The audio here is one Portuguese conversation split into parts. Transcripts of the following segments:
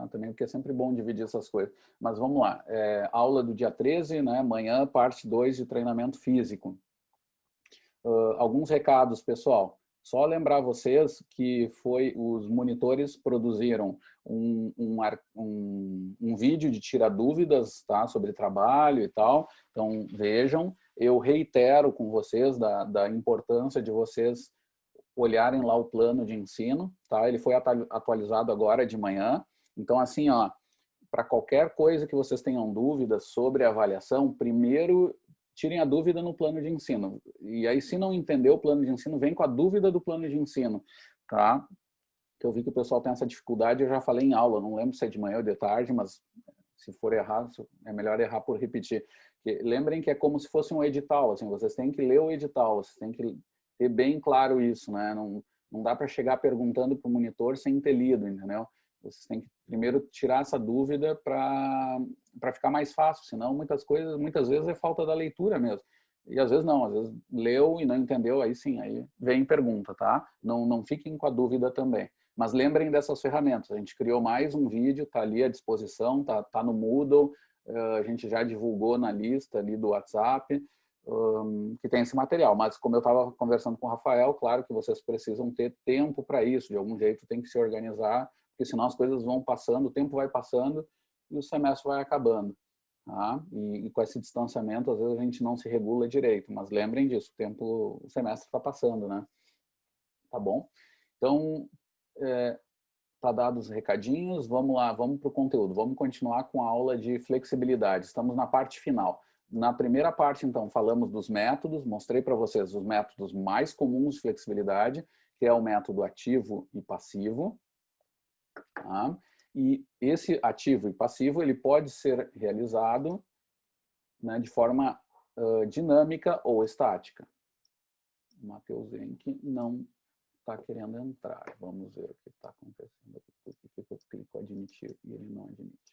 tá? Também porque é sempre bom dividir essas coisas. Mas vamos lá, aula do dia 13, né? Amanhã, parte 2 de treinamento físico. Alguns recados, pessoal. Só lembrar vocês que os monitores produziram um vídeo de tirar dúvidas, tá, sobre trabalho e tal. Então, vejam. Eu reitero com vocês da importância de vocês olharem lá o plano de ensino, tá? Ele foi atualizado agora de manhã. Então, assim, ó, para qualquer coisa que vocês tenham dúvidas sobre a avaliação, primeiro tirem a dúvida no plano de ensino. E aí, se não entender o plano de ensino, vem com a dúvida do plano de ensino, tá? Que eu vi que o pessoal tem essa dificuldade, eu já falei em aula, não lembro se é de manhã ou de tarde, mas se for errado, é melhor errar por repetir. Lembrem que é como se fosse um edital, assim, vocês têm que ler o edital, vocês têm que ter bem claro isso, né? Não dá para chegar perguntando para o monitor sem ter lido, entendeu? Vocês têm que primeiro tirar essa dúvida para ficar mais fácil, senão muitas vezes é falta da leitura mesmo. E às vezes não, às vezes leu e não entendeu, aí sim, aí vem pergunta, tá? Não fiquem com a dúvida também. Mas lembrem dessas ferramentas, a gente criou mais um vídeo, tá ali à disposição, tá no Moodle, a gente já divulgou na lista ali do WhatsApp, que tem esse material, mas como eu estava conversando com o Rafael, claro que vocês precisam ter tempo para isso, de algum jeito tem que se organizar, porque senão as coisas vão passando, o tempo vai passando e o semestre vai acabando. Tá? E com esse distanciamento, às vezes a gente não se regula direito, mas lembrem disso, o semestre está passando, né? Tá bom? Então, tá dados os recadinhos, vamos lá, vamos para o conteúdo, vamos continuar com a aula de flexibilidade, estamos na parte final. Na primeira parte, então, falamos dos métodos, mostrei para vocês os métodos mais comuns de flexibilidade, que é o método ativo e passivo. Tá? E esse ativo e passivo, ele pode ser realizado, né, de forma dinâmica ou estática. O Matheus Henke não está querendo entrar. Vamos ver o que está acontecendo aqui. Por que eu clico admitir e ele não admite?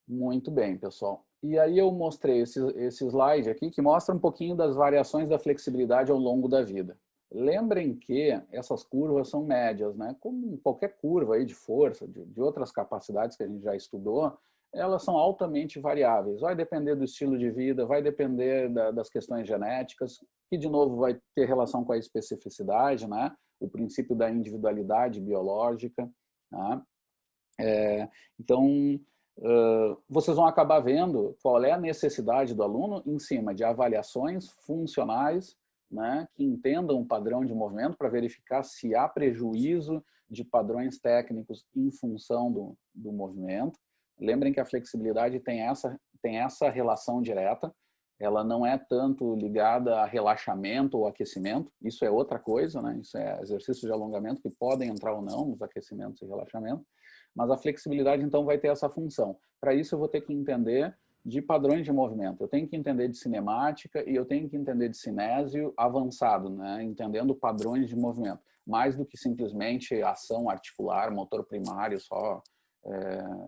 Muito bem, pessoal. E aí eu mostrei esse slide aqui que mostra um pouquinho das variações da flexibilidade ao longo da vida. Lembrem que essas curvas são médias, né? Como qualquer curva aí de força, de outras capacidades que a gente já estudou, elas são altamente variáveis. Vai depender do estilo de vida, vai depender das questões genéticas, que de novo vai ter relação com a especificidade, né? O princípio da individualidade biológica. Tá? Então, vocês vão acabar vendo qual é a necessidade do aluno em cima de avaliações funcionais, né, que entendam o padrão de movimento para verificar se há prejuízo de padrões técnicos em função do movimento. Lembrem que a flexibilidade tem essa relação direta, ela não é tanto ligada a relaxamento ou aquecimento, isso é outra coisa, né? Isso é exercícios de alongamento que podem entrar ou não nos aquecimentos e relaxamento, mas a flexibilidade então vai ter essa função. Para isso eu vou ter que entender de padrões de movimento, eu tenho que entender de cinemática e eu tenho que entender de cinésio avançado, né? Entendendo padrões de movimento, mais do que simplesmente ação articular, motor primário, só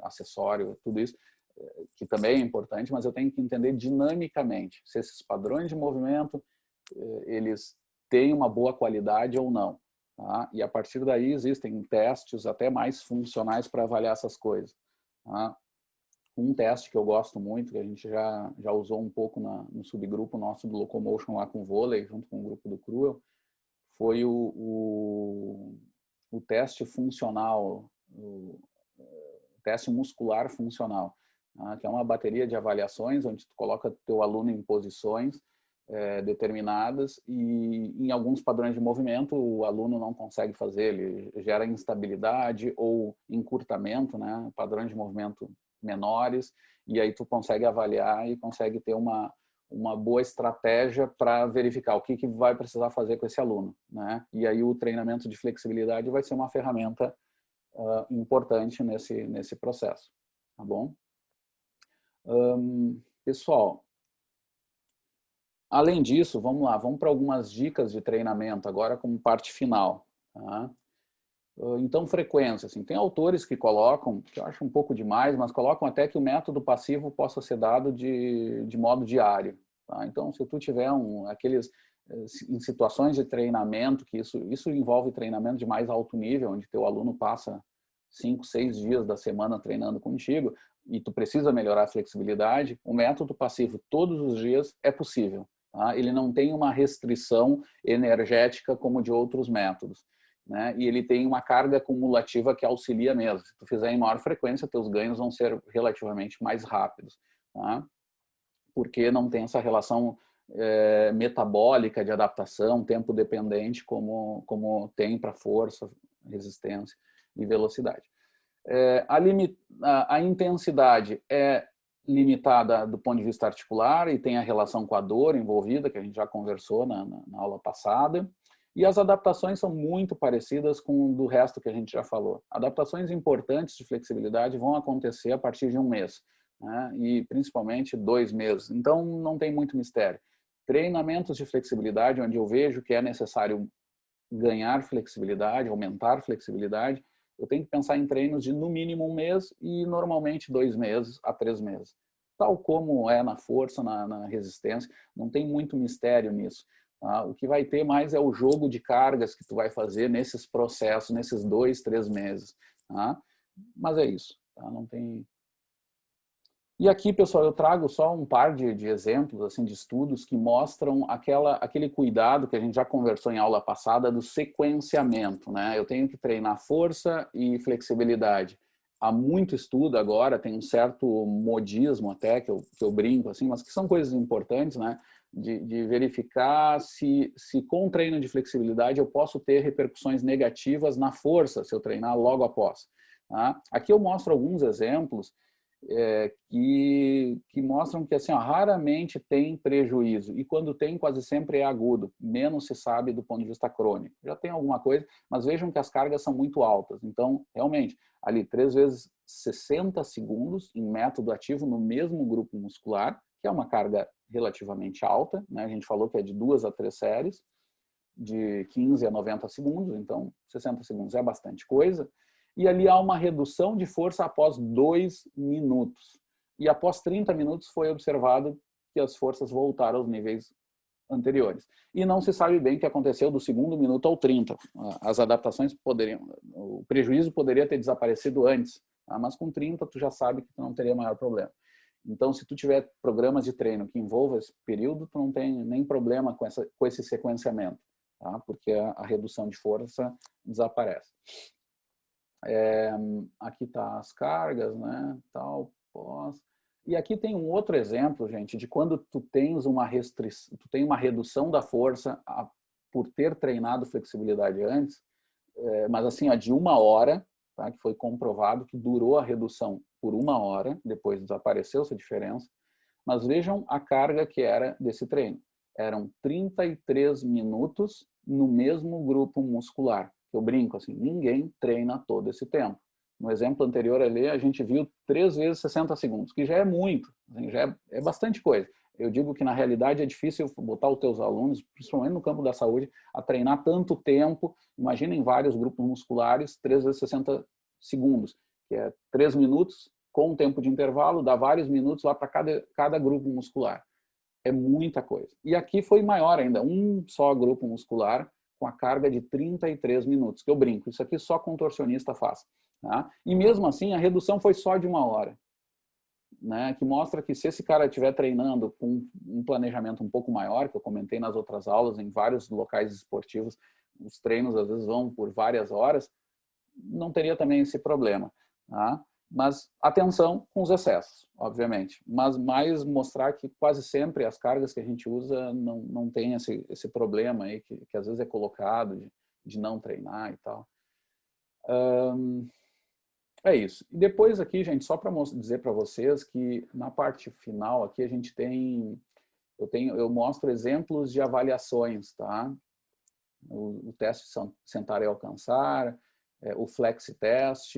acessório, tudo isso, que também é importante, mas eu tenho que entender dinamicamente se esses padrões de movimento eles têm uma boa qualidade ou não. Tá? E a partir daí existem testes até mais funcionais para avaliar essas coisas. Tá? Um teste que eu gosto muito, que a gente já usou um pouco no subgrupo nosso do Locomotion lá com o vôlei, junto com o grupo do Cruel, foi o teste funcional, o teste muscular funcional, tá? Que é uma bateria de avaliações onde tu coloca teu aluno em posições determinadas e em alguns padrões de movimento o aluno não consegue fazer, ele gera instabilidade ou encurtamento, né? Padrões de movimento menores, e aí tu consegue avaliar e consegue ter uma boa estratégia para verificar o que vai precisar fazer com esse aluno, né? E aí o treinamento de flexibilidade vai ser uma ferramenta importante nesse processo, tá bom? Pessoal, além disso, vamos para algumas dicas de treinamento agora como parte final. Tá? Então, frequência. Assim, tem autores que colocam, que eu acho um pouco demais, mas colocam até que o método passivo possa ser dado de modo diário. Tá? Então, se tu tiver em situações de treinamento, que isso envolve treinamento de mais alto nível, onde teu aluno passa 5, 6 dias da semana treinando contigo, e tu precisa melhorar a flexibilidade, o método passivo todos os dias é possível. Tá? Ele não tem uma restrição energética como de outros métodos, né? E ele tem uma carga cumulativa que auxilia mesmo. Se tu fizer em maior frequência, teus ganhos vão ser relativamente mais rápidos, tá? Porque não tem essa relação metabólica de adaptação, tempo dependente, como tem para força, resistência e velocidade. A intensidade é limitada do ponto de vista articular e tem a relação com a dor envolvida, que a gente já conversou na aula passada. E as adaptações são muito parecidas com o do resto que a gente já falou. Adaptações importantes de flexibilidade vão acontecer a partir de 1 mês, né? E principalmente 2 meses. Então, não tem muito mistério. Treinamentos de flexibilidade, onde eu vejo que é necessário ganhar flexibilidade, aumentar flexibilidade, eu tenho que pensar em treinos de no mínimo 1 mês e normalmente 2 meses a 3 meses. Tal como é na força, na resistência, não tem muito mistério nisso. Tá? O que vai ter mais é o jogo de cargas que tu vai fazer nesses processos, nesses 2, 3 meses. Tá? Mas é isso. Tá? Não tem... E aqui, pessoal, eu trago só um par de exemplos assim, de estudos que mostram aquele cuidado que a gente já conversou em aula passada do sequenciamento, né? Eu tenho que treinar força e flexibilidade. Há muito estudo agora, tem um certo modismo até, que eu brinco, assim, mas que são coisas importantes, né? De verificar se com o treino de flexibilidade eu posso ter repercussões negativas na força, se eu treinar logo após. Tá? Aqui eu mostro alguns exemplos que mostram que assim, ó, raramente tem prejuízo, e quando tem, quase sempre é agudo, menos se sabe do ponto de vista crônico. Já tem alguma coisa, mas vejam que as cargas são muito altas. Então, realmente, ali 3 vezes 60 segundos em método ativo no mesmo grupo muscular, que é uma carga relativamente alta, né? A gente falou que é de 2 a 3 séries, de 15 a 90 segundos, então 60 segundos é bastante coisa. E ali há uma redução de força após 2 minutos. E após 30 minutos foi observado que as forças voltaram aos níveis anteriores. E não se sabe bem o que aconteceu do 2º minuto ao 30. As adaptações poderiam, o prejuízo poderia ter desaparecido antes, mas com 30 tu já sabe que tu não teria maior problema. Então, se tu tiver programas de treino que envolvam esse período, tu não tem nem problema com esse sequenciamento, tá? Porque a redução de força desaparece. Aqui tá as cargas, né, tal, pós. E aqui tem um outro exemplo, gente, de quando tu tens uma restrição, tu tem uma redução da força por ter treinado flexibilidade antes, mas assim, de 1 hora, tá, que foi comprovado que durou a redução por 1 hora, depois desapareceu essa diferença, mas vejam a carga que era desse treino. Eram 33 minutos no mesmo grupo muscular. Eu brinco assim, ninguém treina todo esse tempo. No exemplo anterior ali, a gente viu 3 vezes 60 segundos, que já é muito, assim, já é bastante coisa. Eu digo que na realidade é difícil botar os teus alunos, principalmente no campo da saúde, a treinar tanto tempo. Imagina em vários grupos musculares, 3 vezes 60 segundos, que é 3 minutos com um tempo de intervalo, dá vários minutos lá para cada grupo muscular. É muita coisa. E aqui foi maior ainda, um só grupo muscular com a carga de 33 minutos, que eu brinco, isso aqui só contorcionista faz. Tá? E mesmo assim, a redução foi só de 1 hora, né? Que mostra que se esse cara estiver treinando com um planejamento um pouco maior, que eu comentei nas outras aulas, em vários locais esportivos, os treinos às vezes vão por várias horas, não teria também esse problema. Tá? Mas atenção com os excessos, obviamente. Mas mais mostrar que quase sempre as cargas que a gente usa não tem esse problema aí que às vezes é colocado de não treinar e tal. É isso. E depois aqui, gente, só para dizer para vocês que na parte final aqui a gente tem... Eu mostro exemplos de avaliações, tá? O teste sentar e alcançar, o flex test.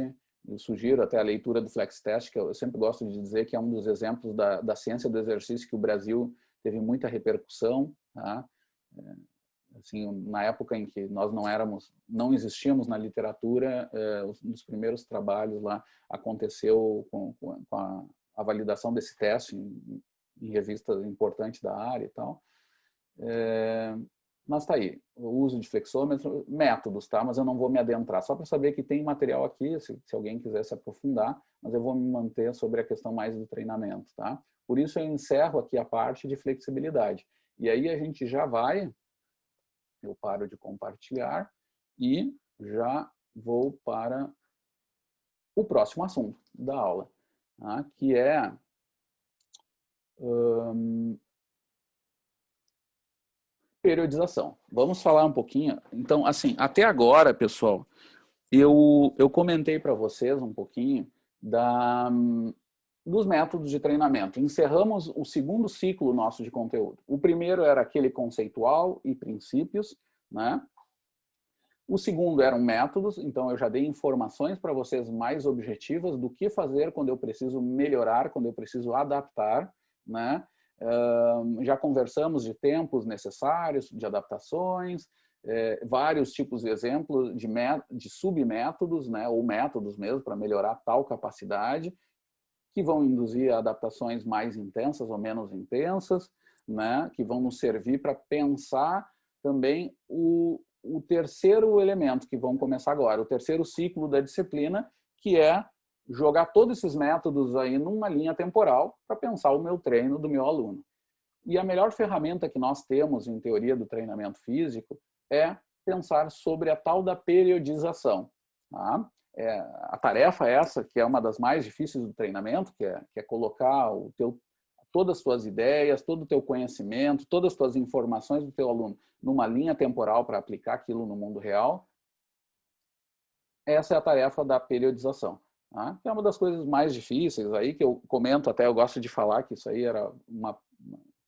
Eu sugiro até a leitura do flex test, que eu sempre gosto de dizer que é um dos exemplos da ciência do exercício que o Brasil teve muita repercussão, tá? Assim, na época em que nós não existíamos na literatura, um dos primeiros trabalhos lá aconteceu com a validação desse teste em revistas importantes da área e tal. Mas tá aí, o uso de flexômetro, métodos, tá? Mas eu não vou me adentrar, só para saber que tem material aqui, se alguém quiser se aprofundar, mas eu vou me manter sobre a questão mais do treinamento, tá? Por isso eu encerro aqui a parte de flexibilidade. E aí a gente já vai, eu paro de compartilhar e já vou para o próximo assunto da aula, tá? Que é periodização. Vamos falar um pouquinho. Então, assim, até agora, pessoal, eu comentei para vocês um pouquinho dos métodos de treinamento. Encerramos o segundo ciclo nosso de conteúdo. O primeiro era aquele conceitual e princípios, né? O segundo eram métodos, então eu já dei informações para vocês mais objetivas do que fazer quando eu preciso melhorar, quando eu preciso adaptar, né? Já conversamos de tempos necessários, de adaptações, vários tipos de exemplos de submétodos, né? Ou métodos mesmo para melhorar tal capacidade, que vão induzir adaptações mais intensas ou menos intensas, né? Que vão nos servir para pensar também o terceiro elemento que vamos começar agora, o terceiro ciclo da disciplina, que é jogar todos esses métodos aí numa linha temporal para pensar o meu treino do meu aluno. E a melhor ferramenta que nós temos em teoria do treinamento físico é pensar sobre a tal da periodização. Tá? A tarefa essa, que é uma das mais difíceis do treinamento, que é colocar todas as suas ideias, todo o teu conhecimento, todas as tuas informações do teu aluno numa linha temporal para aplicar aquilo no mundo real. Essa é a tarefa da periodização, tá? Que é uma das coisas mais difíceis aí, que eu comento até, eu gosto de falar que isso aí era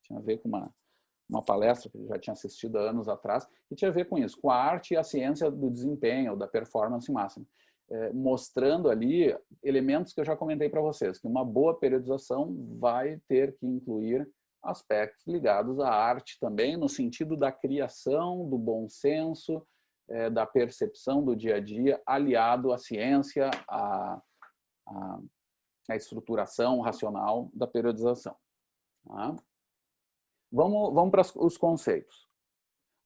tinha a ver com uma palestra que eu já tinha assistido há anos atrás, que tinha a ver com isso, com a arte e a ciência do desempenho, da performance máxima. Mostrando ali elementos que eu já comentei para vocês, que uma boa periodização vai ter que incluir aspectos ligados à arte também, no sentido da criação, do bom senso, da percepção do dia a dia, aliado à ciência, à estruturação racional da periodização. Tá? Vamos para os conceitos.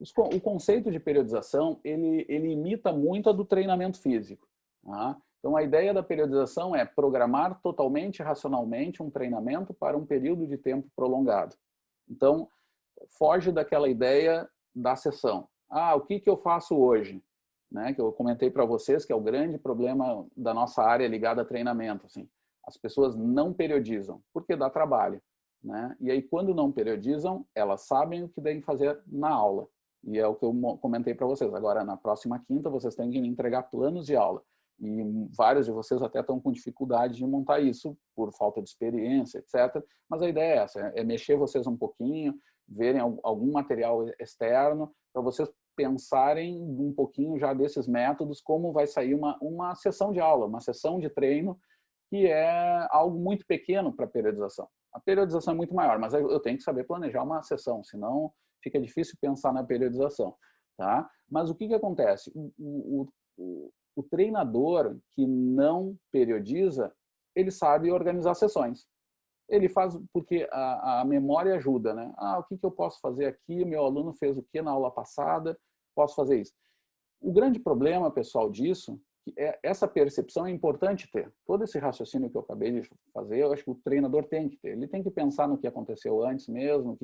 O conceito de periodização, ele imita muito a do treinamento físico. Tá? Então, a ideia da periodização é programar totalmente racionalmente um treinamento para um período de tempo prolongado. Então, foge daquela ideia da sessão. O que eu faço hoje? Né? Que eu comentei para vocês que é o grande problema da nossa área ligada a treinamento. Assim. As pessoas não periodizam, porque dá trabalho. Né? E aí, quando não periodizam, elas sabem o que devem fazer na aula. E é o que eu comentei para vocês. Agora, na próxima quinta, vocês têm que me entregar planos de aula. E vários de vocês até estão com dificuldade de montar isso por falta de experiência, etc. Mas a ideia é essa, é mexer vocês um pouquinho, verem algum material externo, para vocês pensarem um pouquinho já desses métodos, como vai sair uma sessão de aula, uma sessão de treino, que é algo muito pequeno para a periodização. A periodização é muito maior, mas eu tenho que saber planejar uma sessão, senão fica difícil pensar na periodização. Tá? Mas o que acontece? O treinador que não periodiza, ele sabe organizar sessões. Ele faz porque a memória ajuda, né? O que eu posso fazer aqui? Meu aluno fez o que na aula passada? Posso fazer isso. O grande problema, pessoal, disso, essa percepção é importante ter. Todo esse raciocínio que eu acabei de fazer, eu acho que o treinador tem que ter. Ele tem que pensar no que aconteceu antes mesmo,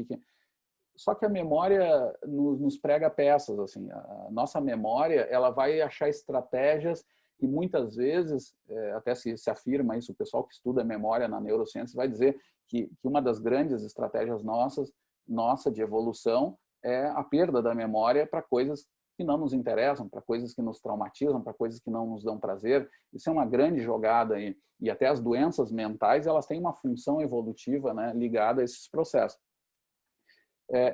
Só que a memória nos prega peças, assim. A nossa memória, ela vai achar estratégias e muitas vezes, até se afirma isso, o pessoal que estuda memória na neurociência vai dizer que uma das grandes estratégias nossa de evolução é a perda da memória para coisas que não nos interessam, para coisas que nos traumatizam, para coisas que não nos dão prazer. Isso é uma grande jogada aí. E até as doenças mentais, elas têm uma função evolutiva, né, ligada a esses processos.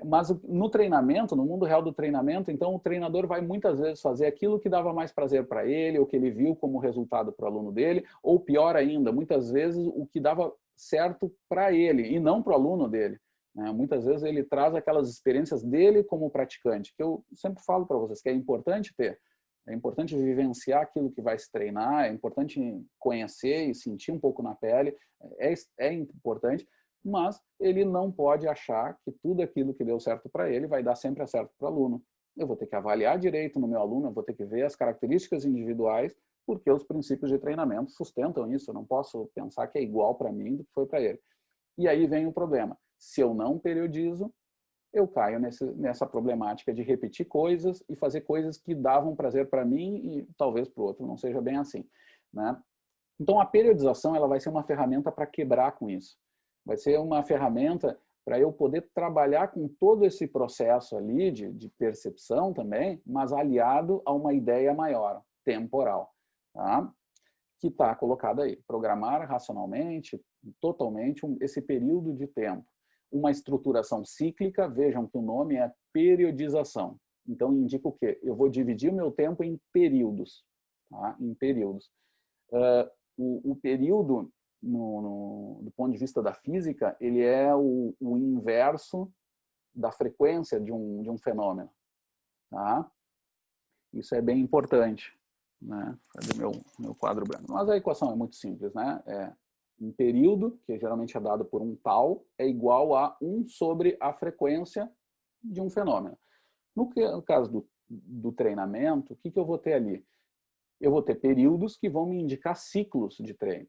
Mas no treinamento, no mundo real do treinamento, então o treinador vai muitas vezes fazer aquilo que dava mais prazer para ele, ou que ele viu como resultado para o aluno dele, ou pior ainda, muitas vezes o que dava certo para ele e não para o aluno dele. Né? Muitas vezes ele traz aquelas experiências dele como praticante, que eu sempre falo para vocês que é importante ter. É importante vivenciar aquilo que vai se treinar, é importante conhecer e sentir um pouco na pele, é importante, mas ele não pode achar que tudo aquilo que deu certo para ele vai dar sempre certo para o aluno. Eu vou ter que avaliar direito no meu aluno, eu vou ter que ver as características individuais, porque os princípios de treinamento sustentam isso. Eu não posso pensar que é igual para mim do que foi para ele. E aí vem o problema. Se eu não periodizo, eu caio nessa problemática de repetir coisas e fazer coisas que davam prazer para mim e talvez para o outro não seja bem assim, né? Então, a periodização ela vai ser uma ferramenta para quebrar com isso. Vai ser uma ferramenta para eu poder trabalhar com todo esse processo ali de percepção também, mas aliado a uma ideia maior, temporal, tá? Que está colocada aí. Programar racionalmente, totalmente, esse período de tempo. Uma estruturação cíclica, vejam que o nome é periodização. Então, indica o quê? Eu vou dividir o meu tempo em períodos. Tá? Em períodos. O período, do ponto de vista da física, ele é o inverso da frequência de um fenômeno. Tá? Isso é bem importante. Né? Cadê meu quadro branco? Mas a equação é muito simples. Né? Um período, que geralmente é dado por um tal, é igual a 1 sobre a frequência de um fenômeno. No caso do treinamento, o que eu vou ter ali? Eu vou ter períodos que vão me indicar ciclos de treino.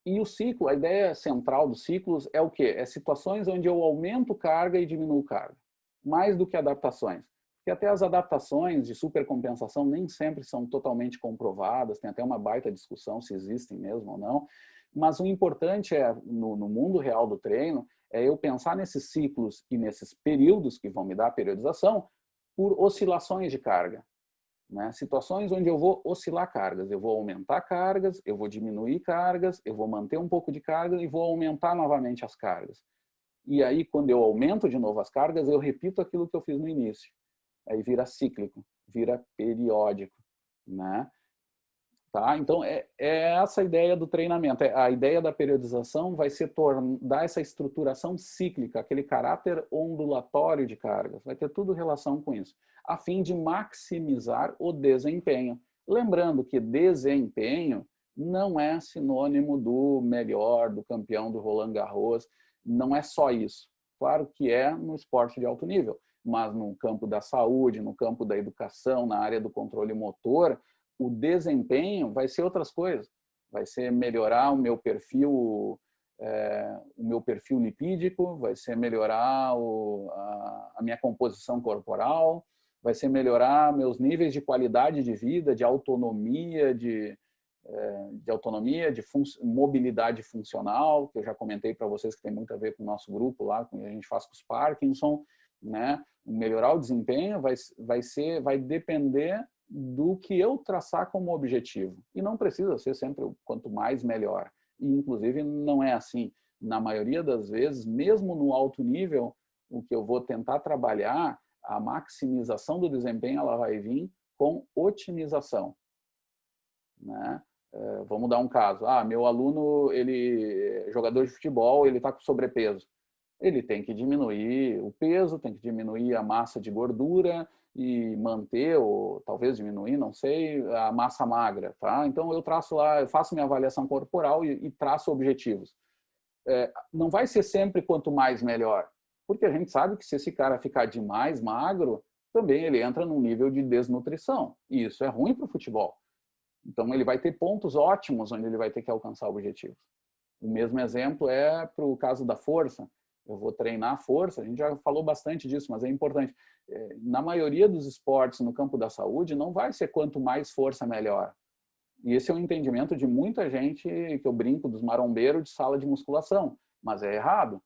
E o ciclo, a ideia central dos ciclos é o quê? É situações onde eu aumento carga e diminuo carga. Mais do que adaptações. Porque até as adaptações de supercompensação nem sempre são totalmente comprovadas, tem até uma baita discussão se existem mesmo ou não. Mas o importante é, no mundo real do treino, é eu pensar nesses ciclos e nesses períodos que vão me dar a periodização por oscilações de carga. Né? Situações onde eu vou oscilar cargas, eu vou aumentar cargas, eu vou diminuir cargas, eu vou manter um pouco de carga e vou aumentar novamente as cargas. E aí, quando eu aumento de novo as cargas, eu repito aquilo que eu fiz no início. Aí vira cíclico, vira periódico. Né? Tá? Então, é essa a ideia do treinamento. A ideia da periodização vai ser dar essa estruturação cíclica, aquele caráter ondulatório de cargas. Vai ter tudo relação com isso, a fim de maximizar o desempenho. Lembrando que desempenho não é sinônimo do melhor, do campeão do Roland Garros. Não é só isso. Claro que é no esporte de alto nível, mas no campo da saúde, no campo da educação, na área do controle motor, o desempenho vai ser outras coisas. Vai ser melhorar o meu perfil lipídico, vai ser melhorar a minha composição corporal, vai ser melhorar meus níveis de qualidade de vida, de autonomia, de mobilidade funcional, que eu já comentei para vocês que tem muito a ver com o nosso grupo lá, que a gente faz com os Parkinson, né? Melhorar o desempenho vai depender do que eu traçar como objetivo. E não precisa ser sempre o quanto mais melhor. E, inclusive, não é assim. Na maioria das vezes, mesmo no alto nível, o que eu vou tentar trabalhar, a maximização do desempenho, ela vai vir com otimização. Né? Vamos dar um caso. Meu aluno, ele jogador de futebol, ele está com sobrepeso. Ele tem que diminuir o peso, tem que diminuir a massa de gordura e manter, ou talvez diminuir, não sei, a massa magra. Tá? Então, eu traço lá, eu faço minha avaliação corporal e traço objetivos. Não vai ser sempre quanto mais melhor, porque a gente sabe que se esse cara ficar demais magro, também ele entra num nível de desnutrição. E isso é ruim para o futebol. Então, ele vai ter pontos ótimos onde ele vai ter que alcançar objetivos. O mesmo exemplo é para o caso da força. Eu vou treinar força, a gente já falou bastante disso, mas é importante. Na maioria dos esportes no campo da saúde, não vai ser quanto mais força, melhor. E esse é um entendimento de muita gente, que eu brinco, dos marombeiros de sala de musculação. Mas é errado.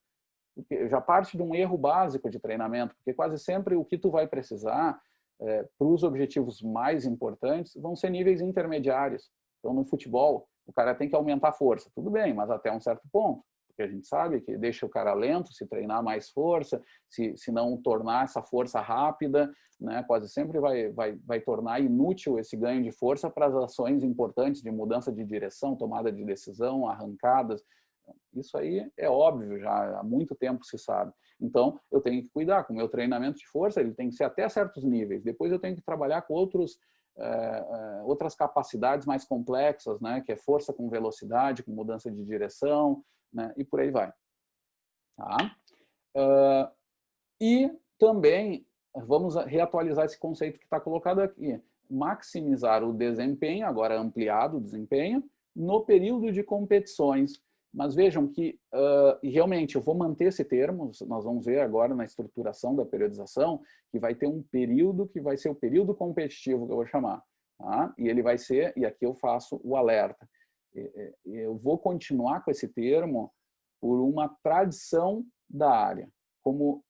Porque já parte de um erro básico de treinamento, porque quase sempre o que tu vai precisar para os objetivos mais importantes vão ser níveis intermediários. Então, no futebol, o cara tem que aumentar a força. Tudo bem, mas até um certo ponto. Porque a gente sabe que deixa o cara lento se treinar mais força, se não tornar essa força rápida, né, quase sempre vai tornar inútil esse ganho de força para as ações importantes de mudança de direção, tomada de decisão, arrancadas. Isso aí é óbvio, já há muito tempo se sabe. Então, eu tenho que cuidar com o meu treinamento de força, ele tem que ser até certos níveis. Depois eu tenho que trabalhar com outras capacidades mais complexas, né, que é força com velocidade, com mudança de direção, né, e por aí vai. Tá? E também vamos reatualizar esse conceito que está colocado aqui. Maximizar o desempenho, agora ampliado o desempenho, no período de competições. Mas vejam que, e realmente, eu vou manter esse termo, nós vamos ver agora na estruturação da periodização, que vai ter um período que vai ser o período competitivo, que eu vou chamar. Tá? E ele vai ser, e aqui eu faço o alerta. Eu vou continuar com esse termo por uma tradição da área. Como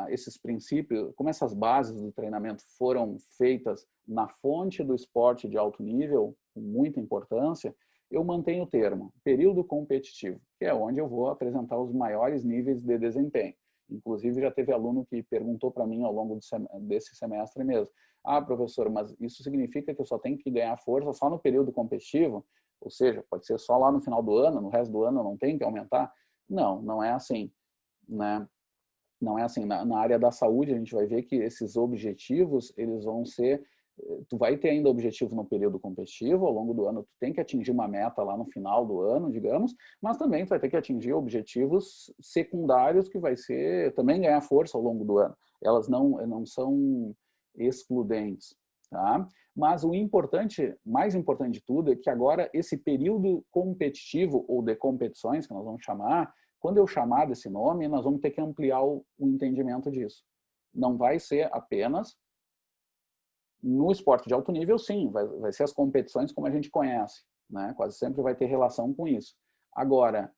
esses princípios, como essas bases do treinamento foram feitas na fonte do esporte de alto nível, com muita importância, eu mantenho o termo período competitivo, que é onde eu vou apresentar os maiores níveis de desempenho. Inclusive, já teve aluno que perguntou para mim ao longo desse semestre mesmo: ah, professor, mas isso significa que eu só tenho que ganhar força só no período competitivo? Ou seja, pode ser só lá no final do ano, no resto do ano eu não tenho que aumentar? Não, não é assim, né? Não é assim. Na área da saúde, a gente vai ver que esses objetivos, eles vão ser... Tu vai ter ainda objetivo no período competitivo, ao longo do ano tu tem que atingir uma meta lá no final do ano, digamos, mas também tu vai ter que atingir objetivos secundários, que vai ser também ganhar força ao longo do ano. Elas não são excludentes, tá? Mas o importante, mais importante de tudo, é que agora esse período competitivo, ou de competições, que nós vamos chamar, quando eu chamar desse nome, nós vamos ter que ampliar o entendimento disso. Não vai ser apenas no esporte de alto nível, sim, vai ser as competições como a gente conhece, né? Quase sempre vai ter relação com isso. Agora,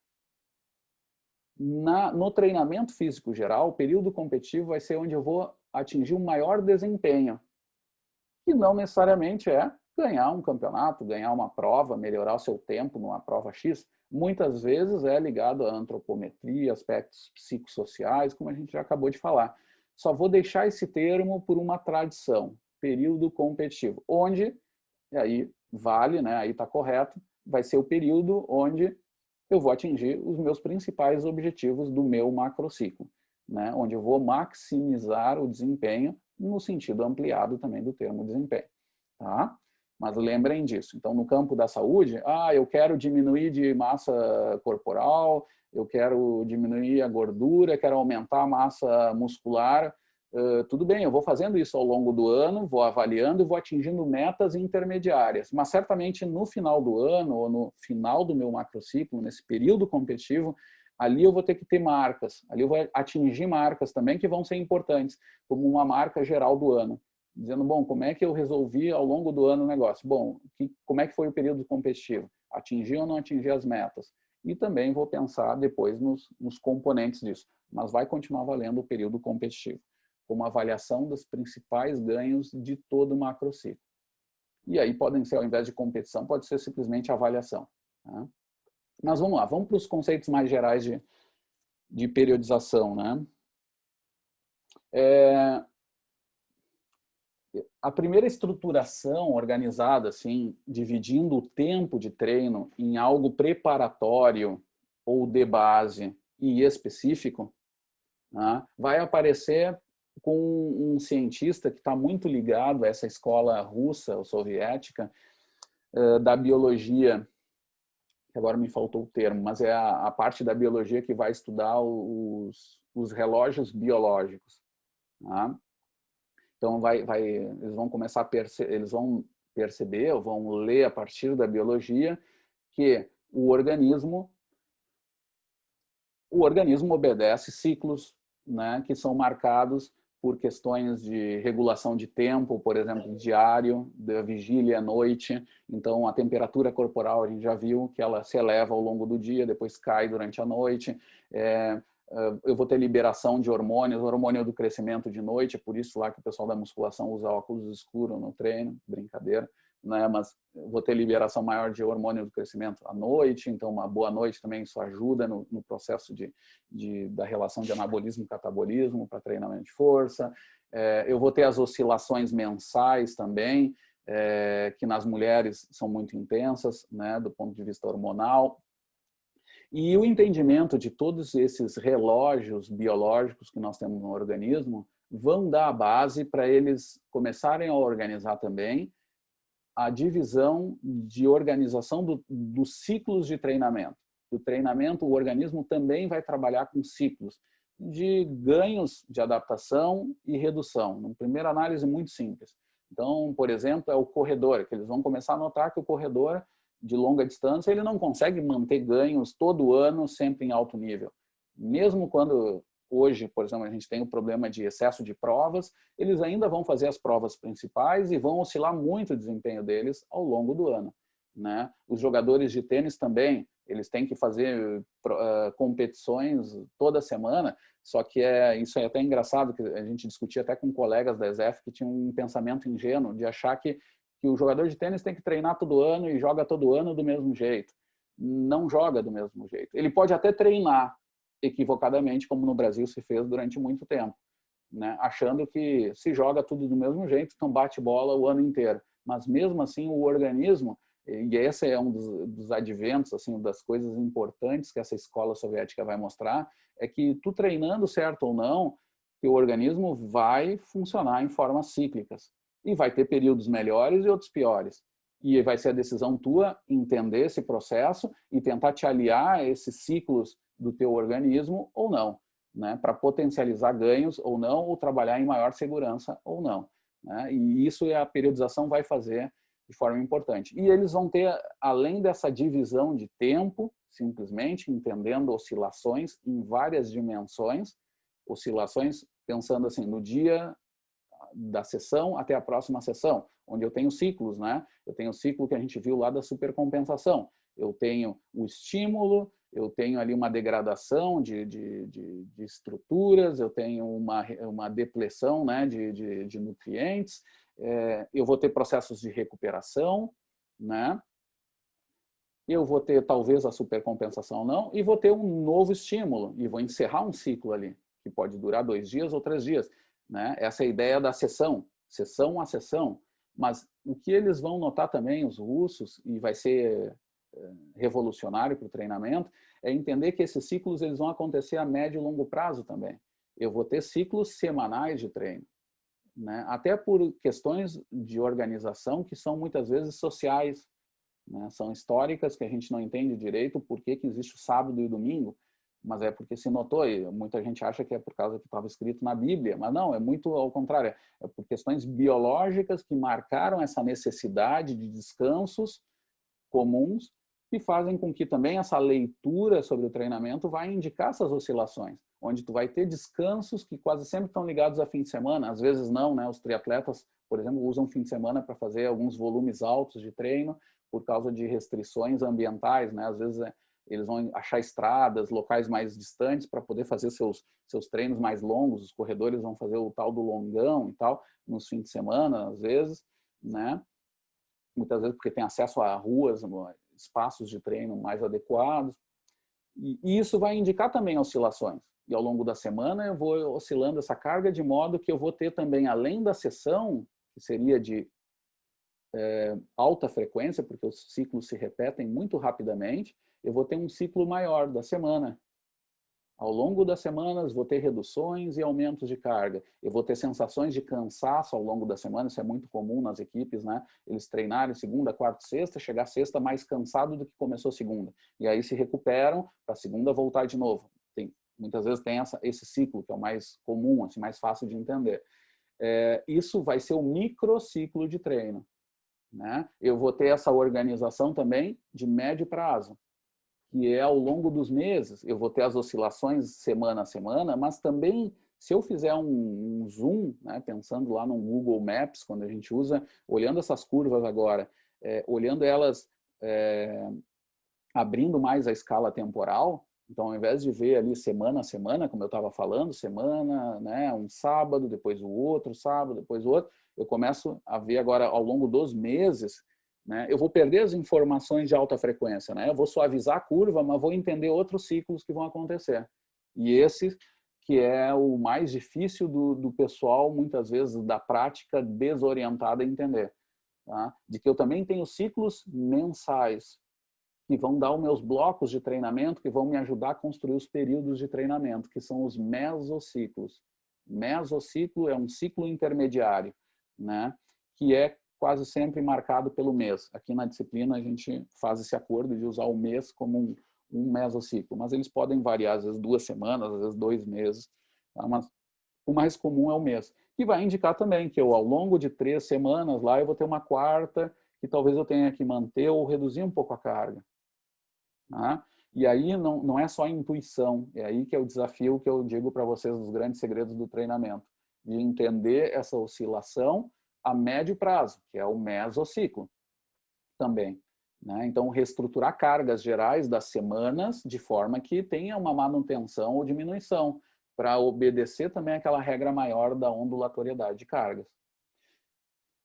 no treinamento físico geral, o período competitivo vai ser onde eu vou atingir um maior desempenho, que não necessariamente é ganhar um campeonato, ganhar uma prova, melhorar o seu tempo numa prova X. Muitas vezes é ligado à antropometria, aspectos psicossociais, como a gente já acabou de falar. Só vou deixar esse termo por uma tradição, período competitivo, onde, e aí vale, né, aí está correto, vai ser o período onde eu vou atingir os meus principais objetivos do meu macrociclo, né, onde eu vou maximizar o desempenho no sentido ampliado também do termo desempenho. Tá? Mas lembrem disso. Então, no campo da saúde, eu quero diminuir de massa corporal, eu quero diminuir a gordura, quero aumentar a massa muscular. Tudo bem, eu vou fazendo isso ao longo do ano, vou avaliando e vou atingindo metas intermediárias. Mas certamente no final do ano, ou no final do meu macrociclo, nesse período competitivo, ali eu vou ter que ter marcas, ali eu vou atingir marcas também que vão ser importantes, como uma marca geral do ano. Dizendo, bom, como é que eu resolvi ao longo do ano o negócio? Bom, como é que foi o período competitivo? Atingi ou não atingi as metas? E também vou pensar depois nos componentes disso, mas vai continuar valendo o período competitivo, como avaliação dos principais ganhos de todo o macrociclo. E aí podem ser, ao invés de competição, pode ser simplesmente avaliação. Tá? Mas vamos lá, vamos para os conceitos mais gerais de periodização, né? A primeira estruturação organizada, assim, dividindo o tempo de treino em algo preparatório ou de base e específico, né, vai aparecer com um cientista que está muito ligado a essa escola russa ou soviética da biologia, que agora me faltou o termo, mas é a parte da biologia que vai estudar os relógios biológicos. Tá? Então, eles vão começar eles vão perceber, ou vão ler a partir da biologia, que o organismo obedece ciclos, né, que são marcados por questões de regulação de tempo, por exemplo, diário, da vigília à noite. Então, a temperatura corporal, a gente já viu que ela se eleva ao longo do dia, depois cai durante a noite. Eu vou ter liberação de hormônios, hormônio do crescimento de noite, é por isso lá que o pessoal da musculação usa óculos escuros no treino, brincadeira, né? Mas vou ter liberação maior de hormônio do crescimento à noite, então uma boa noite também, isso ajuda no processo da relação de anabolismo e catabolismo para treinamento de força. Eu vou ter as oscilações mensais também, que nas mulheres são muito intensas, né, do ponto de vista hormonal. E o entendimento de todos esses relógios biológicos que nós temos no organismo vão dar a base para eles começarem a organizar também a divisão de organização dos ciclos de treinamento. que o treinamento, o organismo também vai trabalhar com ciclos de ganhos de adaptação e redução. Numa primeira análise muito simples. Então, por exemplo, é o corredor, que eles vão começar a notar que o corredor de longa distância, ele não consegue manter ganhos todo ano sempre em alto nível. Mesmo quando hoje, por exemplo, a gente tem o problema de excesso de provas, eles ainda vão fazer as provas principais e vão oscilar muito o desempenho deles ao longo do ano, né? Os jogadores de tênis também, eles têm que fazer competições toda semana, só que isso é até engraçado, que a gente discutia até com colegas da ESEF que tinham um pensamento ingênuo de achar que o jogador de tênis tem que treinar todo ano e joga todo ano do mesmo jeito. Não joga do mesmo jeito. Ele pode até treinar equivocadamente, como no Brasil se fez durante muito tempo, né? Achando que se joga tudo do mesmo jeito, então bate bola o ano inteiro. Mas mesmo assim o organismo, e esse é um dos adventos, assim, das coisas importantes que essa escola soviética vai mostrar, é que tu treinando certo ou não, teu organismo vai funcionar em formas cíclicas. E vai ter períodos melhores e outros piores. E vai ser a decisão tua entender esse processo e tentar te aliar a esses ciclos do teu organismo ou não, né? Para potencializar ganhos ou não, ou trabalhar em maior segurança ou não, né? E isso a periodização vai fazer de forma importante. E eles vão ter, além dessa divisão de tempo, simplesmente entendendo oscilações em várias dimensões, oscilações pensando assim, no dia da sessão até a próxima sessão, onde eu tenho ciclos, né? Eu tenho o ciclo que a gente viu lá da supercompensação. Eu tenho o estímulo, eu tenho ali uma degradação de estruturas, eu tenho uma depleção, né, de nutrientes, eu vou ter processos de recuperação, né? Eu vou ter talvez a supercompensação ou não, e vou ter um novo estímulo, e vou encerrar um ciclo ali, que pode durar 2 dias ou 3 dias. Né? Essa é a ideia da sessão a sessão. Mas o que eles vão notar também, os russos, e vai ser revolucionário para o treinamento, é entender que esses ciclos eles vão acontecer a médio e longo prazo também. Eu vou ter ciclos semanais de treino, né? Até por questões de organização que são muitas vezes sociais, né? São históricas que a gente não entende direito por que existe o sábado e o domingo, mas é porque se notou, e muita gente acha que é por causa que estava escrito na Bíblia, mas não, é muito ao contrário, é por questões biológicas que marcaram essa necessidade de descansos comuns que fazem com que também essa leitura sobre o treinamento vai indicar essas oscilações, onde tu vai ter descansos que quase sempre estão ligados a fim de semana, às vezes não, né? Os triatletas, por exemplo, usam fim de semana para fazer alguns volumes altos de treino por causa de restrições ambientais, né? Às vezes eles vão achar estradas, locais mais distantes para poder fazer seus treinos mais longos, os corredores vão fazer o tal do longão e tal, nos fins de semana, às vezes, né? Muitas vezes porque tem acesso a ruas, espaços de treino mais adequados. E isso vai indicar também oscilações. E ao longo da semana eu vou oscilando essa carga de modo que eu vou ter também, além da sessão, que seria de alta frequência, porque os ciclos se repetem muito rapidamente, eu vou ter um ciclo maior da semana. Ao longo das semanas, vou ter reduções e aumentos de carga. Eu vou ter sensações de cansaço ao longo da semana, isso é muito comum nas equipes, né? Eles treinarem segunda, quarta, sexta, chegar sexta mais cansado do que começou segunda. E aí se recuperam para segunda voltar de novo. Muitas vezes tem esse ciclo, que é o mais comum, assim, mais fácil de entender. Isso vai ser o microciclo de treino, né? Eu vou ter essa organização também de médio prazo, que é ao longo dos meses, eu vou ter as oscilações semana a semana, mas também, se eu fizer um zoom, né, pensando lá no Google Maps, quando a gente usa, olhando essas curvas agora, olhando elas, abrindo mais a escala temporal, então ao invés de ver ali semana a semana, como eu estava falando, semana, né, um sábado, depois o outro sábado, depois o outro, eu começo a ver agora ao longo dos meses, né, eu vou perder as informações de alta frequência, né, eu vou suavizar a curva, mas vou entender outros ciclos que vão acontecer. E esse que é o mais difícil do pessoal, muitas vezes, da prática desorientada entender. Tá? De que eu também tenho ciclos mensais, que vão dar os meus blocos de treinamento, que vão me ajudar a construir os períodos de treinamento, que são os mesociclos. Mesociclo é um ciclo intermediário, né? Que é quase sempre marcado pelo mês. Aqui na disciplina a gente faz esse acordo de usar o mês como um mesociclo, mas eles podem variar, às vezes 2 semanas, às vezes 2 meses, tá? Mas o mais comum é o mês. E vai indicar também que eu, ao longo de 3 semanas, lá eu vou ter uma quarta, que talvez eu tenha que manter ou reduzir um pouco a carga. Tá? E aí não é só intuição, é aí que é o desafio que eu digo para vocês dos grandes segredos do treinamento, de entender essa oscilação a médio prazo, que é o mesociclo também. Né? Então, reestruturar cargas gerais das semanas de forma que tenha uma manutenção ou diminuição, para obedecer também aquela regra maior da ondulatoriedade de cargas.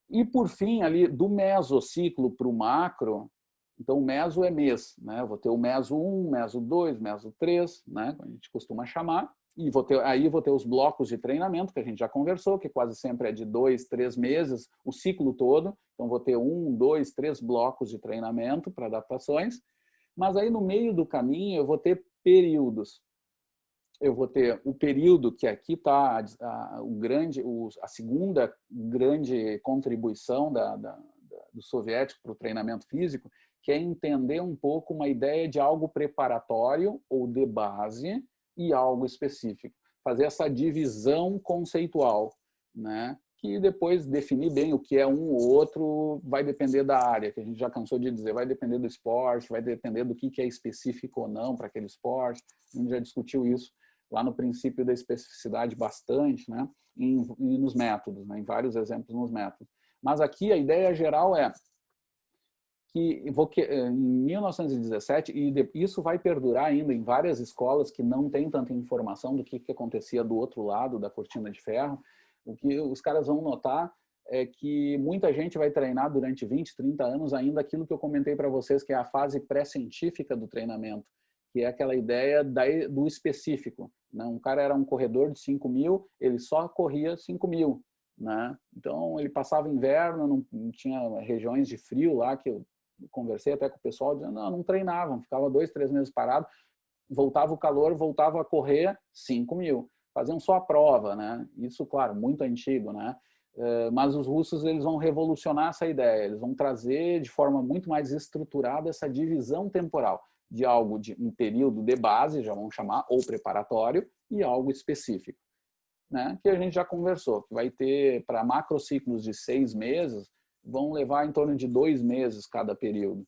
E, por fim, ali do mesociclo para o macro, então, o meso é mês, né? Eu vou ter o meso 1, meso 2, meso 3, né? A gente costuma chamar. E aí vou ter os blocos de treinamento, que a gente já conversou, que quase sempre é de 2, 3 meses, o ciclo todo. Então, vou ter 1, 2, 3 blocos de treinamento para adaptações. Mas aí, no meio do caminho, eu vou ter períodos. Eu vou ter o período que aqui está a segunda grande contribuição do soviético para o treinamento físico, que é entender um pouco uma ideia de algo preparatório ou de base e algo específico. Fazer essa divisão conceitual, né? Que depois definir bem o que é um ou outro vai depender da área, que a gente já cansou de dizer, vai depender do esporte, vai depender do que é específico ou não para aquele esporte. A gente já discutiu isso lá no princípio da especificidade bastante, né? E nos métodos, né? Em vários exemplos nos métodos. Mas aqui a ideia geral é que em 1917, e isso vai perdurar ainda em várias escolas que não têm tanta informação do que acontecia do outro lado da cortina de ferro, o que os caras vão notar é que muita gente vai treinar durante 20, 30 anos ainda aquilo que eu comentei para vocês, que é a fase pré-científica do treinamento, que é aquela ideia do específico. Né? Um cara era um corredor de 5.000, ele só corria 5.000. Né? Então, ele passava inverno, não tinha regiões de frio lá, que eu conversei até com o pessoal, dizendo, não treinavam, ficava 2, 3 meses parado, voltava o calor, voltava a correr 5.000. Faziam só a prova, né? Isso, claro, muito antigo, né? Mas os russos eles vão revolucionar essa ideia, eles vão trazer de forma muito mais estruturada essa divisão temporal de algo de um período de base, já vamos chamar, ou preparatório, e algo específico, né? Que a gente já conversou, que vai ter para macrociclos de 6 meses, vão levar em torno de 2 meses cada período.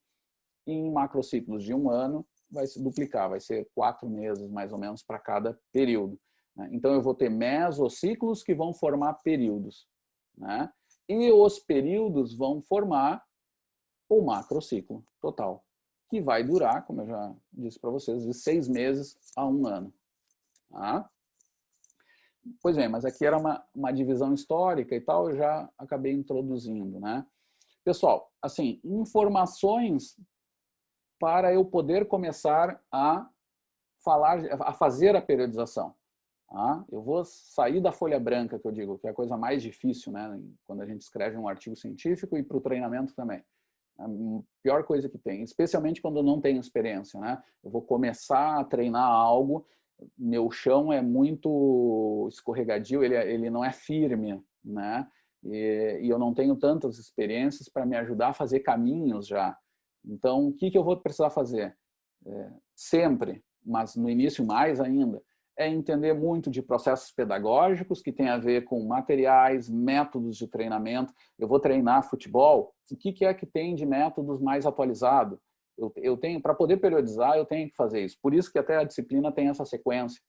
E em macrociclos de 1 ano, vai se duplicar, vai ser 4 meses mais ou menos para cada período. Né? Então eu vou ter mesociclos que vão formar períodos. Né? E os períodos vão formar o macrociclo total, que vai durar, como eu já disse para vocês, de 6 meses a 1 ano. Tá? Pois bem, mas aqui era uma divisão histórica e tal, eu já acabei introduzindo, né? Pessoal, assim, informações para eu poder começar a fazer a periodização. Tá? Eu vou sair da folha branca, que eu digo, que é a coisa mais difícil, né? Quando a gente escreve um artigo científico e para o treinamento também. A pior coisa que tem, especialmente quando eu não tenho experiência, né? Eu vou começar a treinar algo, meu chão é muito escorregadio, ele não é firme, né? E eu não tenho tantas experiências para me ajudar a fazer caminhos já. Então, o que eu vou precisar fazer? Sempre, mas no início mais ainda, é entender muito de processos pedagógicos que tem a ver com materiais, métodos de treinamento. Eu vou treinar futebol, o que é que tem de métodos mais atualizado? Eu tenho, para poder periodizar, eu tenho que fazer isso. Por isso que até a disciplina tem essa sequência.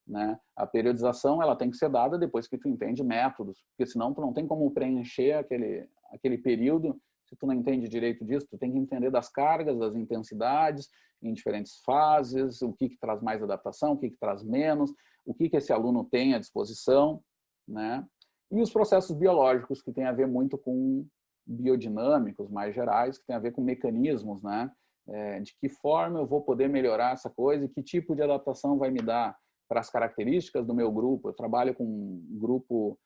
Né? A periodização ela tem que ser dada depois que tu entende métodos, porque senão tu não tem como preencher aquele período se tu não entende direito disso. Tu tem que entender das cargas, das intensidades, em diferentes fases, o que traz mais adaptação, o que traz menos, o que esse aluno tem à disposição, né? E os processos biológicos, que tem a ver muito com biodinâmicos mais gerais, que tem a ver com mecanismos, né? De que forma eu vou poder melhorar essa coisa e que tipo de adaptação vai me dar para as características do meu grupo. Eu trabalho com um grupo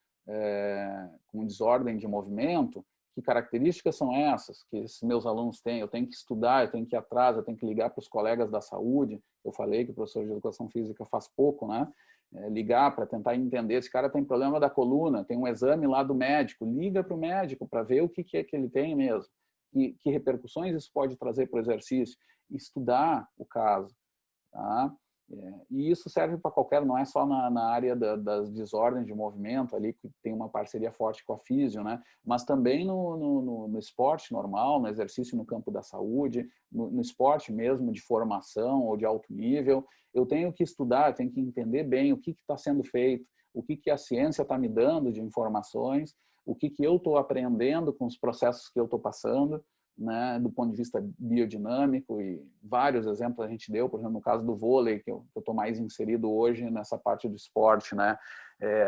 com desordem de movimento. Que características são essas que esses meus alunos têm? Eu tenho que estudar, eu tenho que ir atrás, eu tenho que ligar para os colegas da saúde. Eu falei que o professor de educação física faz pouco, né? Ligar para tentar entender. Esse cara tem problema da coluna, tem um exame lá do médico. Liga para o médico para ver o que é que ele tem mesmo. Que repercussões isso pode trazer para o exercício. Estudar o caso. tá? E isso serve para qualquer, não é só na área das desordens de movimento, ali que tem uma parceria forte com a físio, né? Mas também no esporte normal, no exercício no campo da saúde, no esporte mesmo de formação ou de alto nível. Eu tenho que estudar, eu tenho que entender bem o que está sendo feito, o que a ciência está me dando de informações, o que eu estou aprendendo com os processos que eu estou passando, né, do ponto de vista biodinâmico, e vários exemplos a gente deu, por exemplo, no caso do vôlei, que eu estou mais inserido hoje nessa parte do esporte, né,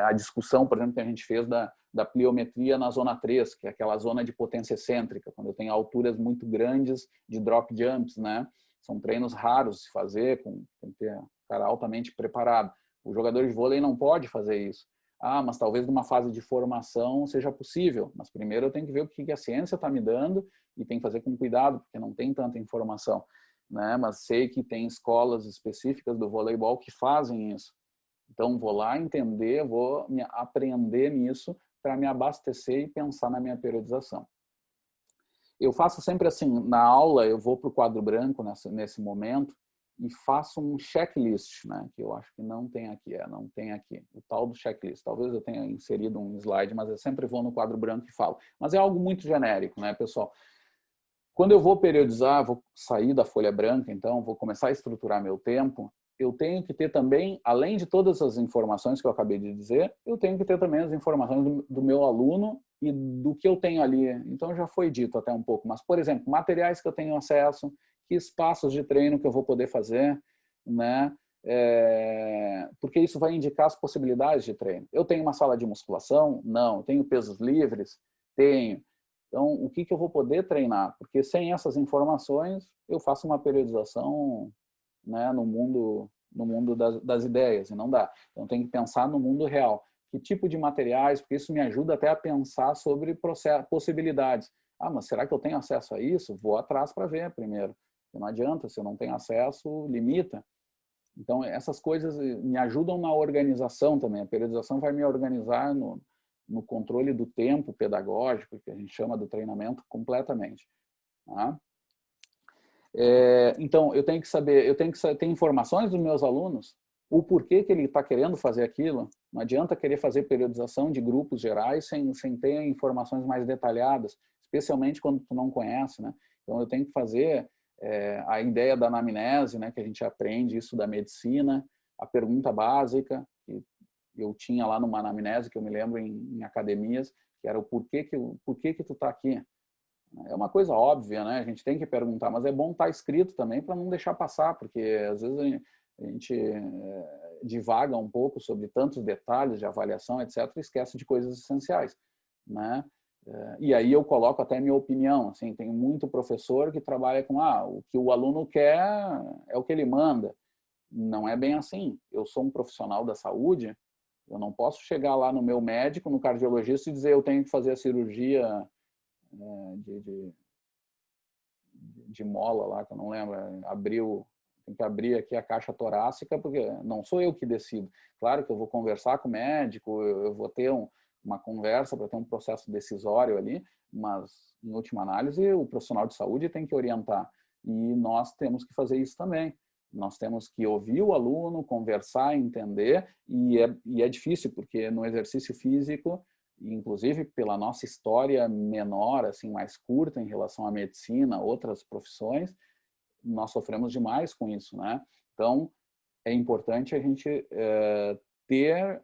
a discussão, por exemplo, que a gente fez da pliometria na zona 3, que é aquela zona de potência excêntrica, quando eu tenho alturas muito grandes de drop jumps, né, são treinos raros de se fazer, tem que ter um cara altamente preparado. O jogador de vôlei não pode fazer isso. Ah, mas talvez numa fase de formação seja possível, mas primeiro eu tenho que ver o que a ciência está me dando e tem que fazer com cuidado, porque não tem tanta informação, né? Mas sei que tem escolas específicas do voleibol que fazem isso. Então, vou lá entender, vou aprender nisso para me abastecer e pensar na minha periodização. Eu faço sempre assim, na aula eu vou para o quadro branco nesse momento e faço um checklist, né? Que eu acho que não tem aqui, não tem aqui, o tal do checklist. Talvez eu tenha inserido um slide, mas eu sempre vou no quadro branco e falo. Mas é algo muito genérico, né, pessoal? Quando eu vou periodizar, vou sair da folha branca, então vou começar a estruturar meu tempo, eu tenho que ter também, além de todas as informações que eu acabei de dizer, eu tenho que ter também as informações do meu aluno e do que eu tenho ali. Então já foi dito até um pouco, mas, por exemplo, materiais que eu tenho acesso, que espaços de treino que eu vou poder fazer, né? Porque isso vai indicar as possibilidades de treino. Eu tenho uma sala de musculação? Não. Eu tenho pesos livres? Tenho. Então, o que eu vou poder treinar? Porque sem essas informações, eu faço uma periodização, né, no mundo das ideias, e não dá. Então, tem que pensar no mundo real. Que tipo de materiais? Porque isso me ajuda até a pensar sobre possibilidades. Ah, mas será que eu tenho acesso a isso? Vou atrás para ver primeiro. Não adianta, se eu não tenho acesso, limita. Então, essas coisas me ajudam na organização também. A periodização vai me organizar no controle do tempo pedagógico, que a gente chama do treinamento, completamente. Tá? Então, eu tenho que saber, ter informações dos meus alunos, o porquê que ele está querendo fazer aquilo. Não adianta querer fazer periodização de grupos gerais sem ter informações mais detalhadas, especialmente quando tu não conhece, né? Então, eu tenho que fazer a ideia da anamnese, né, que a gente aprende isso da medicina, a pergunta básica, que eu tinha lá numa anamnese, que eu me lembro em academias, que era o porquê que tu está aqui. É uma coisa óbvia, né? A gente tem que perguntar, mas é bom estar escrito também para não deixar passar, porque às vezes a gente divaga um pouco sobre tantos detalhes de avaliação, etc., e esquece de coisas essenciais, né? E aí eu coloco até minha opinião, assim, tem muito professor que trabalha com, o que o aluno quer é o que ele manda. Não é bem assim. Eu sou um profissional da saúde, eu não posso chegar lá no meu médico, no cardiologista, e dizer eu tenho que fazer a cirurgia de mola lá, que eu não lembro, tem que abrir aqui a caixa torácica, porque não sou eu que decido. Claro que eu vou conversar com o médico, eu vou ter uma conversa para ter um processo decisório ali, mas, em última análise, o profissional de saúde tem que orientar. E nós temos que fazer isso também. Nós temos que ouvir o aluno, conversar, entender, e é difícil, porque no exercício físico, inclusive pela nossa história menor, assim, mais curta em relação à medicina, outras profissões, nós sofremos demais com isso, né? Então, é importante a gente ter,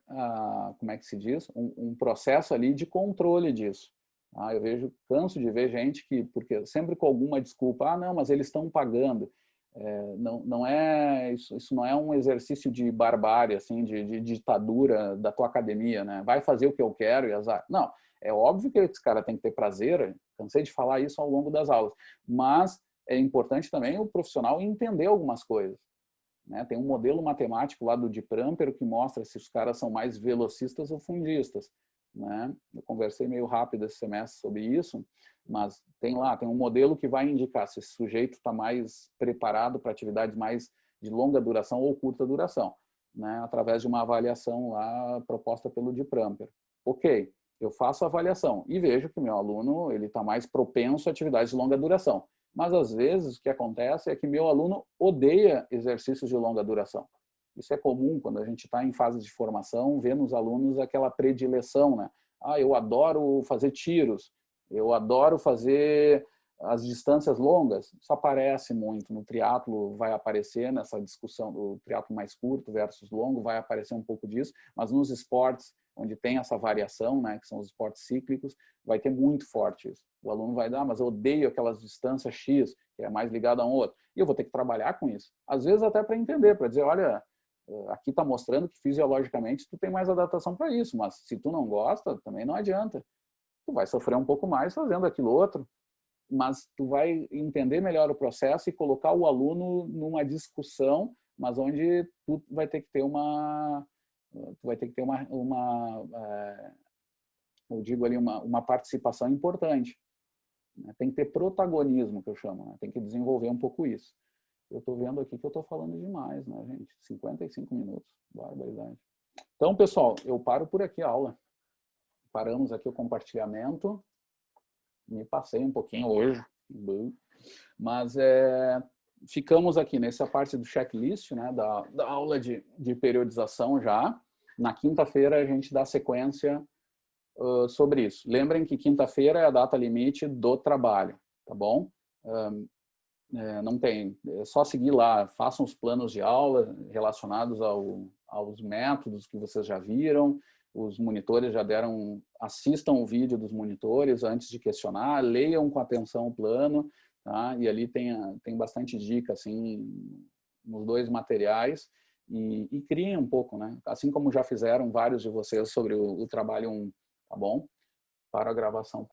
como é que se diz, um processo ali de controle disso. Eu canso de ver gente porque sempre com alguma desculpa, não, mas eles estão pagando. Não é isso não é um exercício de barbárie, assim, de ditadura da tua academia, né? Vai fazer o que eu quero e azar. Não, é óbvio que esse cara tem que ter prazer, cansei de falar isso ao longo das aulas, mas é importante também o profissional entender algumas coisas, né? Tem um modelo matemático lá do de Prampero que mostra se os caras são mais velocistas ou fundistas, né? Eu conversei meio rápido esse semestre sobre isso, mas tem um modelo que vai indicar se esse sujeito está mais preparado para atividades mais de longa duração ou curta duração, né? Através de uma avaliação lá proposta pelo de Prampero. Ok, eu faço a avaliação e vejo que o meu aluno ele está mais propenso a atividades de longa duração. Mas, às vezes, o que acontece é que meu aluno odeia exercícios de longa duração. Isso é comum quando a gente está em fase de formação, ver nos alunos aquela predileção, né? Ah, eu adoro fazer tiros, eu adoro fazer as distâncias longas. Isso aparece muito no triatlo, vai aparecer nessa discussão do triatlo mais curto versus longo, vai aparecer um pouco disso, mas nos esportes onde tem essa variação, né, que são os esportes cíclicos, vai ter muito forte isso. O aluno vai dar, mas eu odeio aquelas distâncias X, que é mais ligada a um outro. E eu vou ter que trabalhar com isso. Às vezes até para entender, para dizer, olha, aqui está mostrando que fisiologicamente tu tem mais adaptação para isso, mas se tu não gosta, também não adianta. Tu vai sofrer um pouco mais fazendo aquilo outro, mas tu vai entender melhor o processo e colocar o aluno numa discussão, mas onde tu vai ter que ter eu digo ali, uma participação importante. Tem que ter protagonismo, que eu chamo, né? Tem que desenvolver um pouco isso. Eu estou vendo aqui que eu estou falando demais, né, gente? 55 minutos, barbaridade. Então, pessoal, eu paro por aqui a aula. Paramos aqui o compartilhamento. Me passei um pouquinho hoje, mas ficamos aqui nessa parte do checklist, né, da aula de periodização já. Na quinta-feira a gente dá sequência sobre isso. Lembrem que quinta-feira é a data limite do trabalho, tá bom? Não tem, é só seguir lá, façam os planos de aula relacionados aos métodos que vocês já viram, os monitores já deram, assistam o vídeo dos monitores antes de questionar, leiam com atenção o plano, tá? E ali tem bastante dica, assim, nos dois materiais, e criem um pouco, né? Assim como já fizeram vários de vocês sobre o trabalho 1, tá bom? Para a gravação.